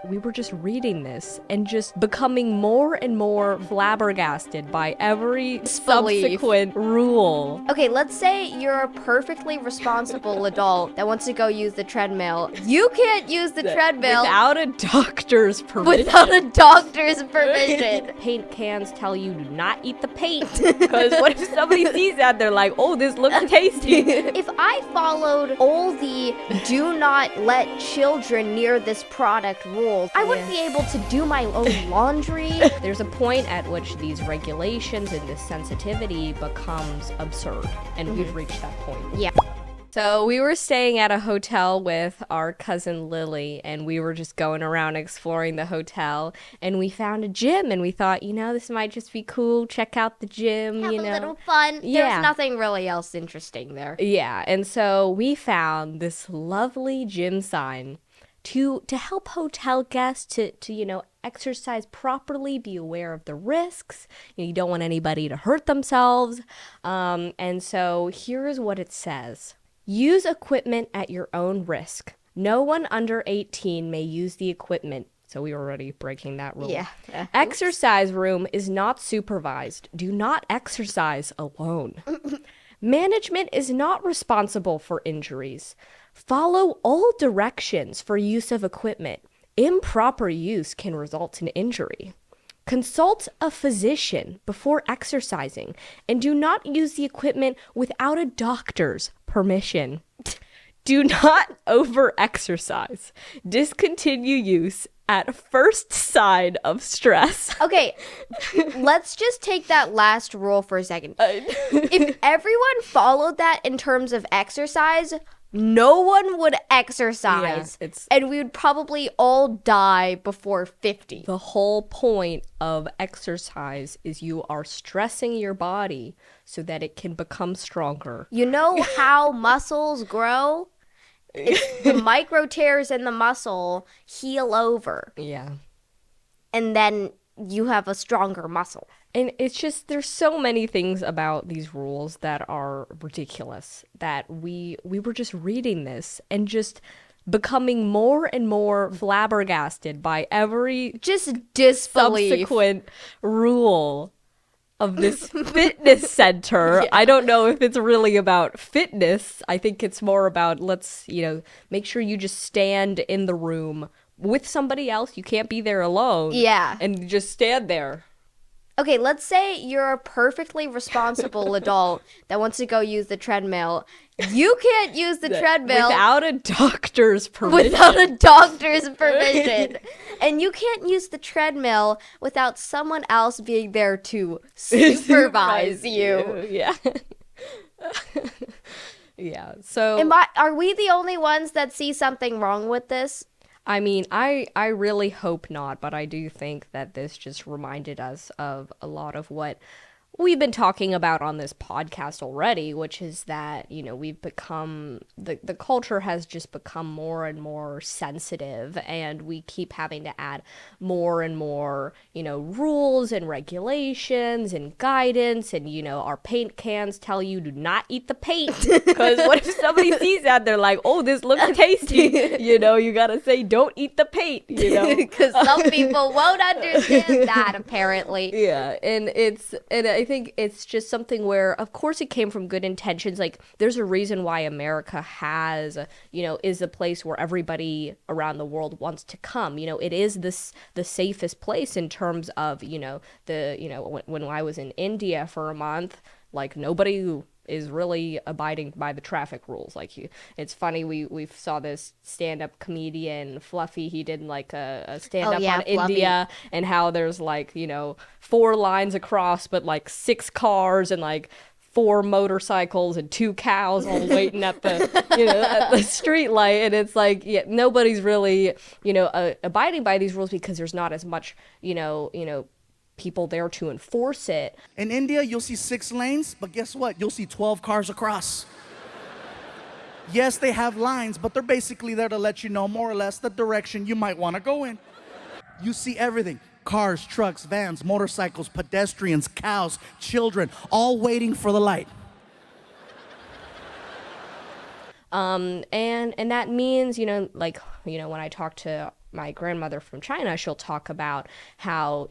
we were just reading this and just becoming more and more flabbergasted by every subsequent rule. Okay, let's say you're a perfectly responsible adult that wants to go use the treadmill. You can't use the treadmill without a doctor's permission. Paint cans tell you do not eat the paint. Because what if somebody sees that, they're like, oh, this looks tasty. If I followed all the do not let children near this product rules, I wouldn't be able to do my own laundry. There's a point at which these regulations and this sensitivity becomes absurd, and we've reached that point. Yeah. So we were staying at a hotel with our cousin Lily, and we were just going around exploring the hotel, and we found a gym, and we thought, this might just be cool. Check out the gym, Have a little fun. Yeah. There's nothing really else interesting there. Yeah, and so we found this lovely gym sign to help hotel guests to exercise properly, be aware of the risks. You don't want anybody to hurt themselves. And so here's what it says. Use equipment at your own risk. No one under 18 may use the equipment. So we were already breaking that rule. Yeah. Exercise room is not supervised. Do not exercise alone. Management is not responsible for injuries. Follow all directions for use of equipment. Improper use can result in injury. Consult a physician before exercising, and do not use the equipment without a doctor's permission. Do not over-exercise. Discontinue use at first sign of stress. Okay, let's just take that last rule for a second. If everyone followed that in terms of exercise, no one would exercise, and we would probably all die before 50. The whole point of exercise is you are stressing your body so that it can become stronger. You know how muscles grow? It's the micro tears in the muscle heal over. Yeah. And then you have a stronger muscle. And it's just, there's so many things about these rules that are ridiculous that we were just reading this and just becoming more and more flabbergasted by every just disbelief subsequent rule of this fitness center. Yeah. I don't know if it's really about fitness. I think it's more about let's, make sure you just stand in the room with somebody else. You can't be there alone. Yeah. And just stand there. Okay, let's say you're a perfectly responsible adult that wants to go use the treadmill. You can't use the treadmill without a doctor's permission. And you can't use the treadmill without someone else being there to supervise you. Yeah. Yeah. So are we the only ones that see something wrong with this? I mean, I really hope not, but I do think that this just reminded us of a lot of what we've been talking about on this podcast already, which is that, we've become, the culture has just become more and more sensitive, and we keep having to add more and more, rules and regulations and guidance, and, our paint cans tell you do not eat the paint, because what if somebody sees that, they're like, oh, this looks tasty, you gotta say, don't eat the paint, Because some people won't understand that, apparently. Yeah, and I think it's just something where, of course, it came from good intentions. Like, there's a reason why America has, is a place where everybody around the world wants to come. It is the safest place in terms of, when I was in India for a month, like, nobody is really abiding by the traffic rules. Like, it's funny, we saw this stand-up comedian Fluffy, he did like a stand-up on Fluffy. India, and how there's like 4 lines across but like 6 cars and like 4 motorcycles and 2 cows all waiting at the at the street light, and it's like nobody's really abiding by these rules because there's not as much people there to enforce it. In India, you'll see 6 lanes, but guess what? You'll see 12 cars across. Yes, they have lines, but they're basically there to let you know more or less the direction you might want to go in. You see everything. Cars, trucks, vans, motorcycles, pedestrians, cows, children, all waiting for the light. And that means, when I talk to my grandmother from China, she'll talk about how,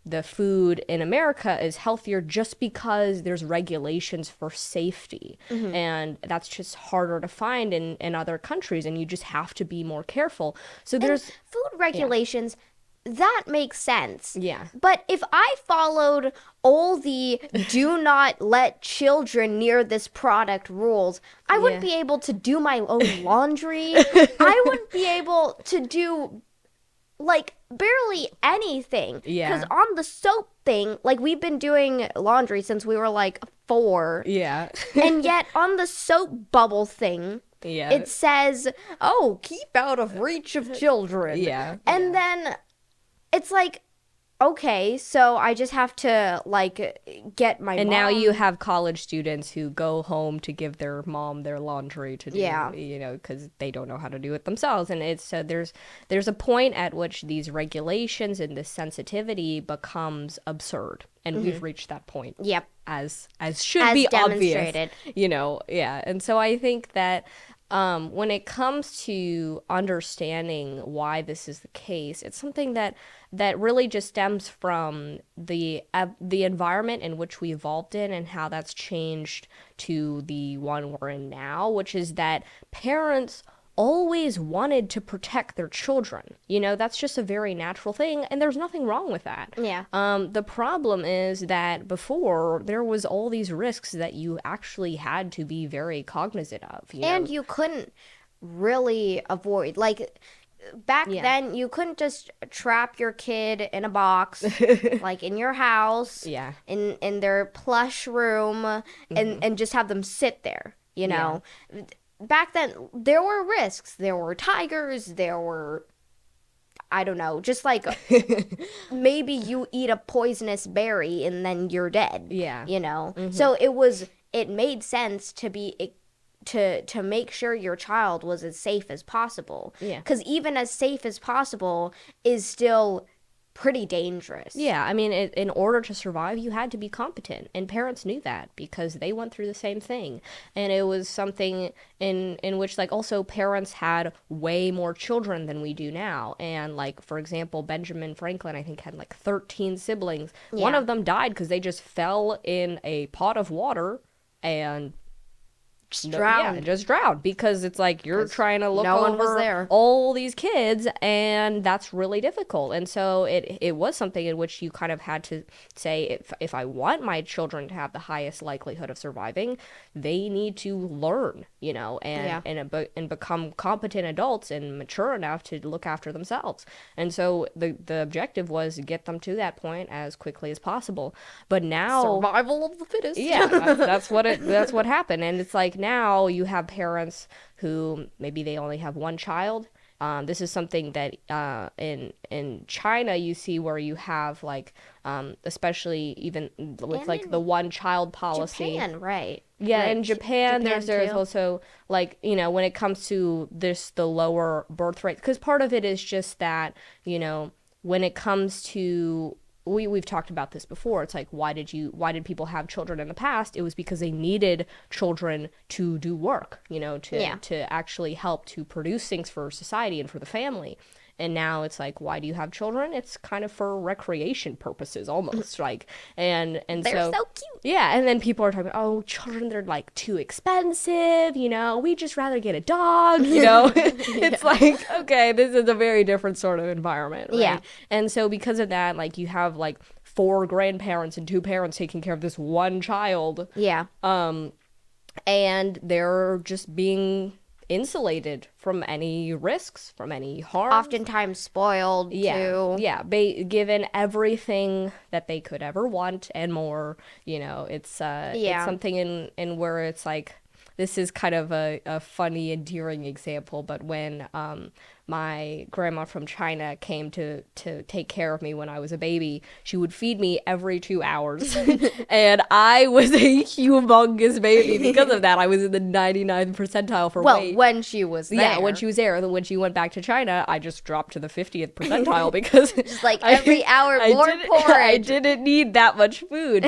the food in America is healthier just because there's regulations for safety. And that's just harder to find in other countries, and you just have to be more careful. So there's food regulations. That makes sense. Yeah. But if I followed all the do not let children near this product rules, I wouldn't be able to do my own laundry. I wouldn't be able to do like barely anything. Yeah. Because on the soap thing, like we've been doing laundry since we were like 4. Yeah. And yet on the soap bubble thing, Yeah. it says, oh, keep out of reach of children. Yeah. And then it's like, okay, so I just have to like get my And mom. now you have college students who go home to give their mom their laundry to do, Yeah. because they don't know how to do it themselves. And it's there's a point at which these regulations and this sensitivity becomes absurd. And we've reached that point. Yep. As should As be demonstrated. obvious. Yeah. And so I think that when it comes to understanding why this is the case, it's something that really just stems from the environment in which we evolved in and how that's changed to the one we're in now, which is that parents always wanted to protect their children. That's just a very natural thing, and there's nothing wrong with that. Yeah. The problem is that before there was all these risks that you actually had to be very cognizant of. And you couldn't really avoid, like back then you couldn't just trap your kid in a box like in your house in their plush room and just have them sit there. Back then there were risks. There were tigers, there were, I don't know, just like maybe you eat a poisonous berry and then you're dead. So it made sense to be to make sure your child was as safe as possible. Because even as safe as possible is still pretty dangerous. Yeah, I mean, in order to survive, you had to be competent, and parents knew that because they went through the same thing. And it was something in which, like, also parents had way more children than we do now. And, like, for example, Benjamin Franklin, I think, had like 13 siblings. One of them died because they just fell in a pot of water and just drowned, because it's like you're trying to look over all these kids, and that's really difficult. And so it was something in which you kind of had to say, if I want my children to have the highest likelihood of surviving, they need to learn, and become competent adults and mature enough to look after themselves. And so the objective was to get them to that point as quickly as possible. But now survival of the fittest. That's what happened. And it's like, now you have parents who maybe they only have one child. This is something that in China you see, where you have like especially even with like the one child policy. Japan, right? Yeah, in Japan there's too. also like, when it comes to the lower birth rate, because part of it is just that, when it comes to, we've talked about this before. It's like, why did people have children in the past? It was because they needed children to do work, to actually help to produce things for society and for the family. And now it's like, why do you have children? It's kind of for recreation purposes, almost. Like, and they're so cute. Yeah, and then people are talking, oh, children, they're like too expensive. We just rather get a dog. It's like, okay, this is a very different sort of environment. Right? Yeah, and so because of that, like, you have like 4 grandparents and 2 parents taking care of this one child. Yeah. And they're just being insulated from any risks, from any harm. Oftentimes spoiled, too. Yeah, given everything that they could ever want and more. It's something in where it's like, this is kind of a funny, endearing example, but when my grandma from China came to take care of me when I was a baby, she would feed me every 2 hours. And I was a humongous baby because of that. I was in the 99th percentile for weight. Well, when she was there. Yeah, when she was there. Then when she went back to China, I just dropped to the 50th percentile because just like every hour more porridge. I didn't need that much food,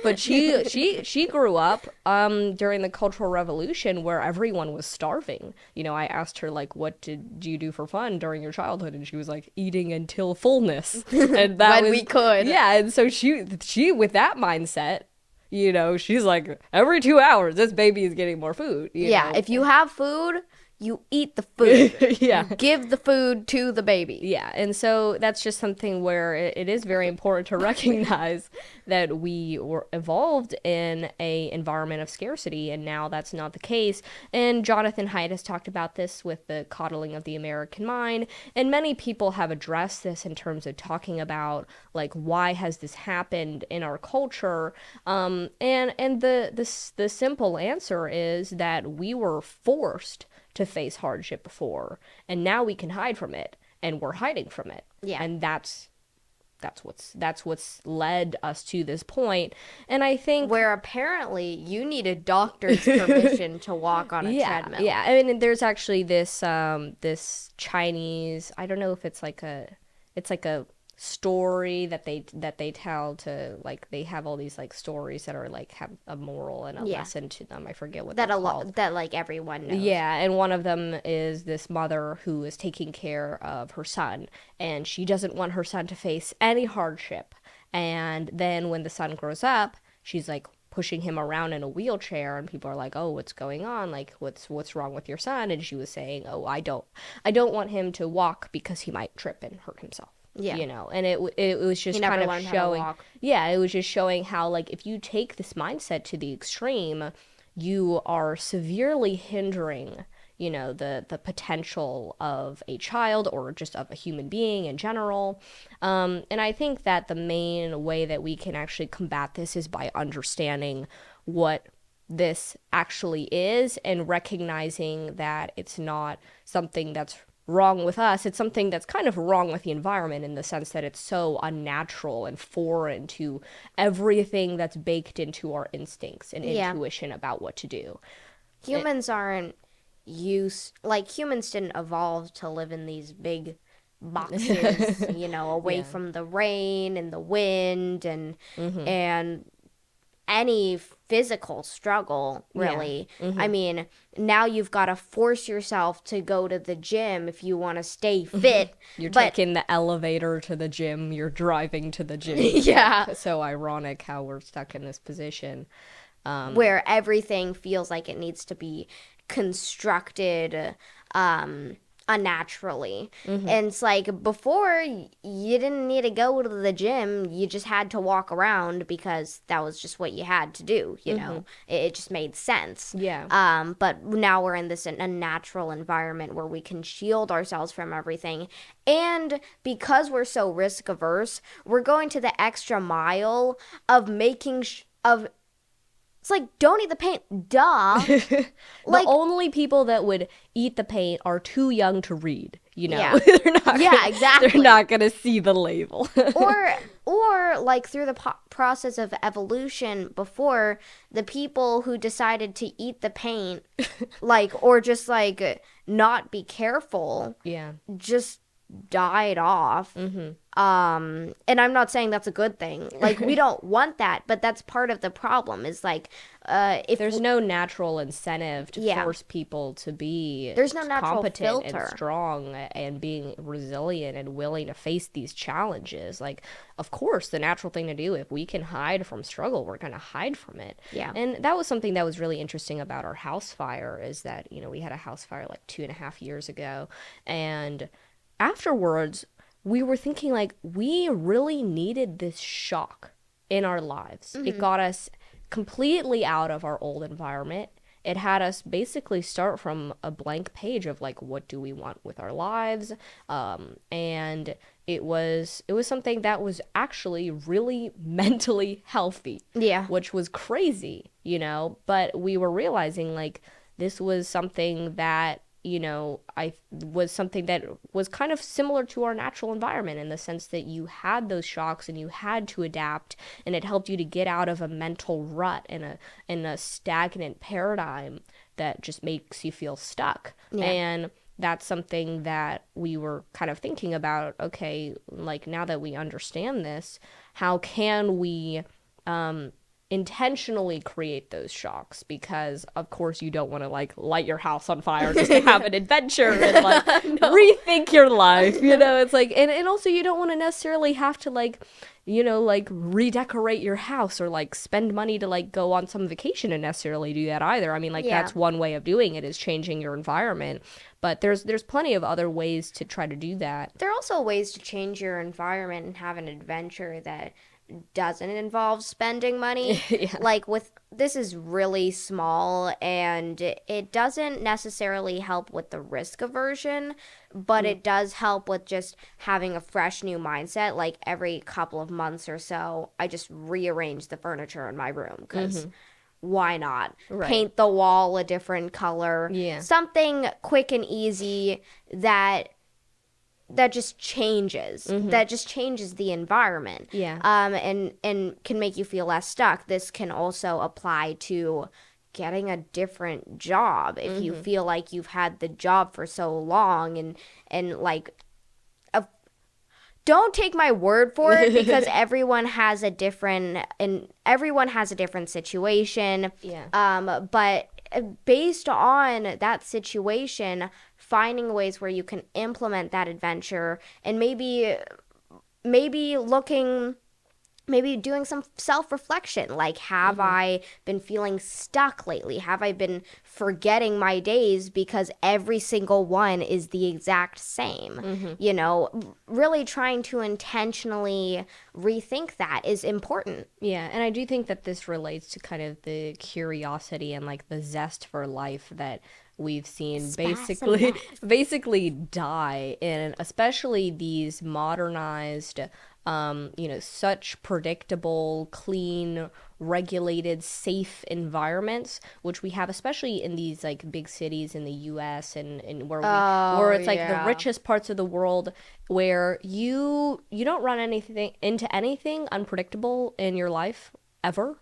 but she grew up during the Cultural Revolution, where everyone was starving. I asked her, like, what did you you do for fun during your childhood? And she was like, eating until fullness. And that When we could. Yeah, and so she with that mindset, you know, she's like, every 2 hours, this baby is getting more food. You know? If you have food, you eat the food. Yeah. You give the food to the baby. Yeah, and so that's just something where it is very important to recognize that we were evolved in a environment of scarcity, and now that's not the case. And Jonathan Haidt has talked about this with the coddling of the American mind, and many people have addressed this in terms of talking about, like, why has this happened in our culture? And the simple answer is that we were forced to face hardship before, and now we can hide from it, and we're hiding from it. Yeah. And that's what's led us to this point. And I think where apparently you need a doctor's permission to walk on a treadmill. Yeah, I mean, there's actually this this Chinese, I don't know if it's like a story that they tell to, like, they have all these like stories that are like have a moral and a lesson to them. I forget what that they're called. That like everyone knows. Yeah, and one of them is this mother who is taking care of her son, and she doesn't want her son to face any hardship. And then when the son grows up, she's like pushing him around in a wheelchair, and people are like, "Oh, what's going on? Like, what's wrong with your son?" And she was saying, "Oh, I don't want him to walk because he might trip and hurt himself." Yeah. You know, and it was just kind of showing, it was just showing how, like, if you take this mindset to the extreme, you are severely hindering, you know, the potential of a child or just of a human being in general. And I think that the main way that we can actually combat this is by understanding what this actually is and recognizing that it's not something that's wrong with us. It's something that's kind of wrong with the environment, in the sense that it's so unnatural and foreign to everything that's baked into our instincts and intuition about what to do. Humans aren't humans didn't evolve to live in these big boxes, you know, away from the rain and the wind and any physical struggle, really. I mean, now you've got to force yourself to go to the gym if you want to stay fit. You're taking the elevator to the gym, you're driving to the gym. Yeah. So ironic how we're stuck in this position. Where everything feels like it needs to be constructed unnaturally. And it's like, before, you didn't need to go to the gym, you just had to walk around because that was just what you had to do, you know. It just made sense. But now we're in this unnatural environment where we can shield ourselves from everything, and because we're so risk averse, we're going to the extra mile of making it's like, don't eat the paint, duh. The only people that would eat the paint are too young to read, you know. Yeah. Exactly. They're not going to see the label. or like through the process of evolution, before, the people who decided to eat the paint, like, or just like not be careful, just died off. And I'm not saying that's a good thing. Like, we don't want that, but that's part of the problem, is like, if there's no natural incentive to force people to be there's no natural competent filter. and strong and being resilient and willing to face these challenges. Like, of course, the natural thing to do, if we can hide from struggle, we're going to hide from it. And that was something that was really interesting about our house fire, is that, you know, we had a house fire like 2.5 years ago, and afterwards we were thinking, like, we really needed this shock in our lives. It got us completely out of our old environment. It had us basically start from a blank page of, like, what do we want with our lives? And it was something that was actually really mentally healthy. Which was crazy, you know, but we were realizing, like, this was something that, you know, was something that was kind of similar to our natural environment, in the sense that you had those shocks and you had to adapt, and it helped you to get out of a mental rut and a stagnant paradigm that just makes you feel stuck. And that's something that we were kind of thinking about. Okay, like, now that we understand this, how can we intentionally create those shocks, because of course you don't want to like light your house on fire just to have an adventure and like rethink your life, you know. It's like, and also you don't want to necessarily have to like, you know, like redecorate your house or like spend money to like go on some vacation and necessarily do that either. I mean, like that's one way of doing it, is changing your environment, but there's plenty of other ways to try to do that. There are also ways to change your environment and have an adventure that doesn't involve spending money. Like with this is really small and it doesn't necessarily help with the risk aversion, but it does help with just having a fresh new mindset. Like every couple of months or so, I just rearrange the furniture in my room because why not? Paint the wall a different color. Something quick and easy that just changes the environment, and can make you feel less stuck. This can also apply to getting a different job if you feel like you've had the job for so long, and like don't take my word for it, because everyone has a different situation. But based on that situation, finding ways where you can implement that adventure, and maybe doing some self-reflection, like have I been feeling stuck lately? Have I been forgetting my days because every single one is the exact same? You know, really trying to intentionally rethink that is important. Yeah, and I do think that this relates to kind of the curiosity and like the zest for life that we've seen basically die in, especially these modernized, you know, such predictable, clean, regulated, safe environments, which we have, especially in these like big cities in the US and where it's like the richest parts of the world, where you don't run into anything unpredictable in your life ever.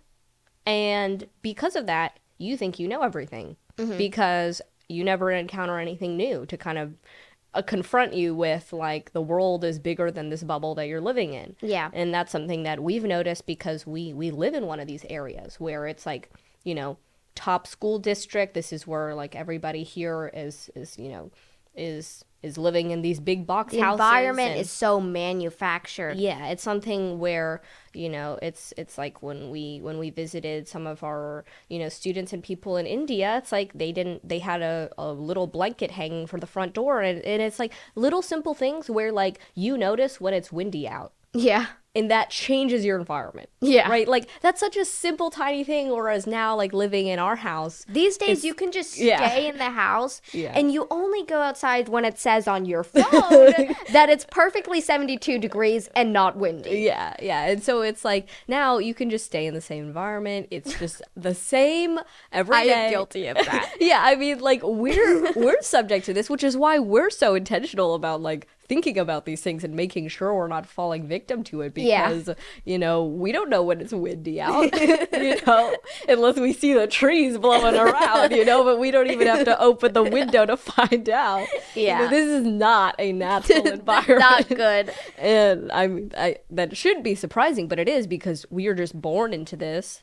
And because of that, you think you know everything, because you never encounter anything new to kind of confront you with, like, the world is bigger than this bubble that you're living in. Yeah. And that's something that we've noticed because we live in one of these areas where it's like, you know, top school district. This is where like everybody here is you know, is living in these big box houses. The environment is so manufactured. Yeah, it's something where, you know, it's like when we visited some of our, you know, students and people in India, it's like they had a little blanket hanging for the front door, and it's like little simple things where like you notice when it's windy out. Yeah. And that changes your environment. Yeah. Right? Like, that's such a simple, tiny thing, whereas now, like, living in our house... These days, you can just stay in the house, and you only go outside when it says on your phone that it's perfectly 72 degrees and not windy. Yeah. And so it's like, now you can just stay in the same environment. It's just the same every day. I am guilty of that. Yeah, I mean, like, we're subject to this, which is why we're so intentional about, like, thinking about these things and making sure we're not falling victim to it, because you know, we don't know when it's windy out, you know, unless we see the trees blowing around, you know, but we don't even have to open the window to find out. You know, this is not a natural environment. Not good. And I mean, that should be surprising, but it is, because we are just born into this.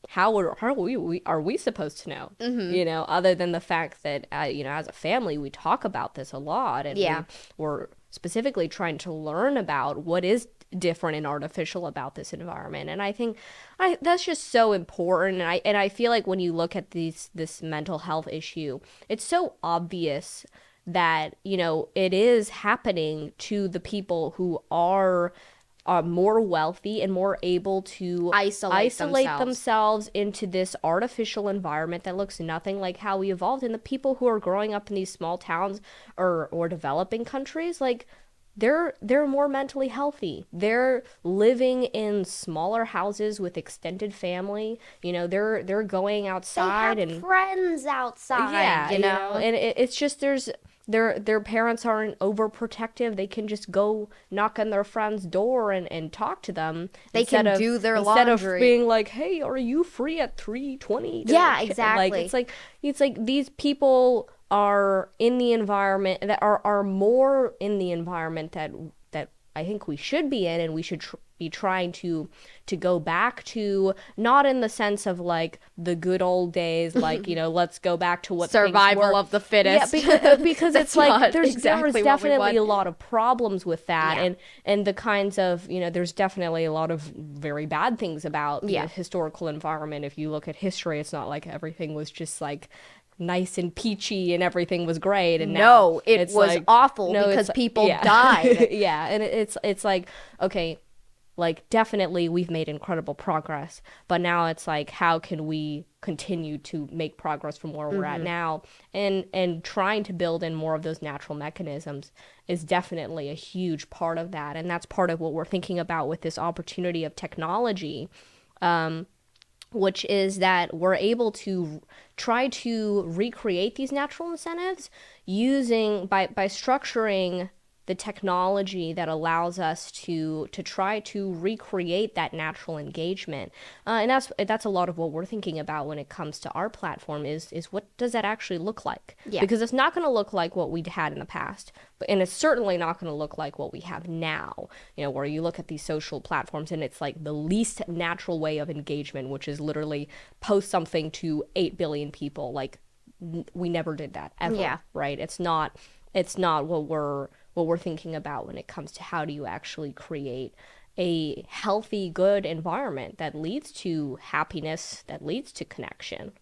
How are we supposed to know? You know, other than the fact that you know, as a family we talk about this a lot, and we're specifically trying to learn about what is different and artificial about this environment. And I think that's just so important. And I feel like when you look at this mental health issue, it's so obvious that, you know, it is happening to the people who are more wealthy and more able to isolate themselves into this artificial environment that looks nothing like how we evolved. And the people who are growing up in these small towns or developing countries, like, they're more mentally healthy. They're living in smaller houses with extended family. You know, they're going outside, they have friends outside. You know, and it's just their parents aren't overprotective. They can just go knock on their friend's door and talk to them. They can do their laundry. Instead of being like, hey, are you free at 3:20? Yeah, exactly. Like, it's like these people are in the environment that are more in the environment that I think we should be in, and we should be trying to go back to, not in the sense of like the good old days, like, you know, let's go back to what survival of the fittest. Yeah, because it's like there's definitely a a lot of problems with that, Yeah. and the kinds of, you know, there's definitely a lot of very bad things about the Yeah. historical environment. If you look at history, it's not like everything was just like nice and peachy and everything was great, and No, now it it's was like, awful no, because it's- people yeah. died. Yeah, and it's like, okay, like definitely we've made incredible progress, but now it's like, how can we continue to make progress from where we're at now, and trying to build in more of those natural mechanisms is definitely a huge part of that. And that's part of what we're thinking about with this opportunity of technology, which is that we're able to try to recreate these natural incentives using by structuring the technology that allows us to try to recreate that natural engagement, and that's a lot of what we're thinking about when it comes to our platform is what does that actually look like? Yeah. Because it's not going to look like what we'd had in the past, and it's certainly not going to look like what we have now. You know, where you look at these social platforms and it's like the least natural way of engagement, which is literally post something to 8 billion people. Like, we never did that ever. Yeah. Right? It's not what we're thinking about when it comes to how do you actually create a healthy, good environment that leads to happiness, that leads to connection.